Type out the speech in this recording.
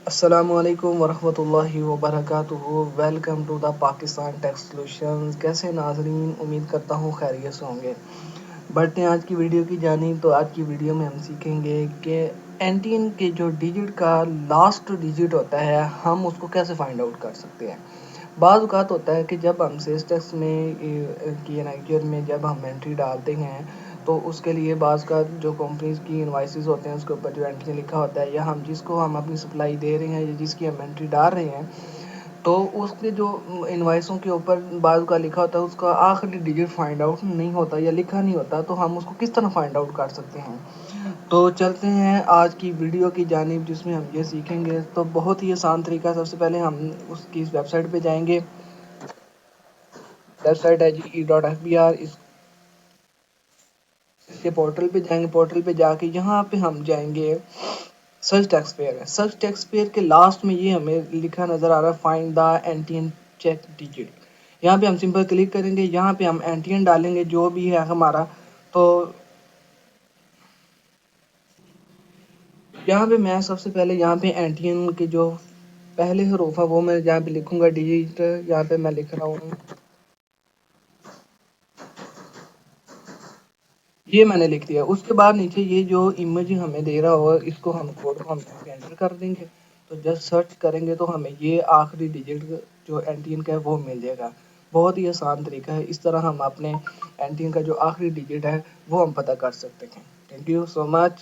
السلام علیکم ورحمۃ اللہ وبرکاتہ، welcome to the Pakistan tech solutions. کیسے ناظرین، امید کرتا ہوں خیریت سے ہوں گے۔ بڑھتے ہیں آج کی ویڈیو کی جانب۔ تو آج کی ویڈیو میں ہم سیکھیں گے کہ NTN کے جو ڈیجٹ کا لاسٹ ڈیجٹ ہوتا ہے ہم اس کو کیسے فائنڈ آؤٹ کر سکتے ہیں۔ بعض اوقات ہوتا ہے کہ جب ہم سیلز ٹیکس میں میں جب ہم انٹری ڈالتے ہیں تو اس کے لیے بعض کا جو کمپنیز کی انوائسز ہوتے ہیں اس کے اوپر جو انٹری لکھا ہوتا ہے، یا ہم جس کو ہم اپنی سپلائی دے رہے ہیں یا جس کی ہم انٹری ڈال رہے ہیں، تو اس کے جو انوائسوں کے اوپر بعض کا لکھا ہوتا ہے اس کا آخری ڈیجٹ فائنڈ آؤٹ نہیں ہوتا یا لکھا نہیں ہوتا، تو ہم اس کو کس طرح فائنڈ آؤٹ کر سکتے ہیں۔ تو چلتے ہیں آج کی ویڈیو کی جانب جس میں ہم یہ سیکھیں گے۔ تو بہت ہی آسان طریقہ، سب سے پہلے ہم اس کی ویب سائٹ پہ جائیں گے۔ ویب سائٹ ہے جی e.fbr، اس کے پورٹل پہ جائیں گے۔ پورٹل پہ جا کے یہاں پہ ہم جائیں گے سرچ ٹیکس پیئر ہے۔ سرچ ٹیکس پیئر کے لاسٹ میں یہ ہمیں لکھا نظر آ رہا ہے find the NTN check digit. یہاں پہ ہم سمپل کلک کریں گے، یہاں پہ ہم NTN ڈالیں گے جو بھی ہے ہمارا۔ تو یہاں پہ میں سب سے پہلے یہاں پہ NTN کے جو پہلے حروف ہے وہ میں یہاں پہ لکھوں گا ڈیجٹ۔ یہاں پہ میں لکھ رہا ہوں، یہ میں نے لکھ دیا۔ اس کے بعد نیچے یہ جو امیج ہمیں دے رہا ہوگا اس کو ہم کوڈ کو ہم انٹر کر دیں گے۔ تو جب سرچ کریں گے تو ہمیں یہ آخری ڈیجٹ جو NTN کا ہے وہ مل جائے گا۔ بہت ہی آسان طریقہ ہے، اس طرح ہم اپنے NTN کا جو آخری ڈیجٹ ہے وہ ہم پتہ کر سکتے ہیں۔ Thank you so much.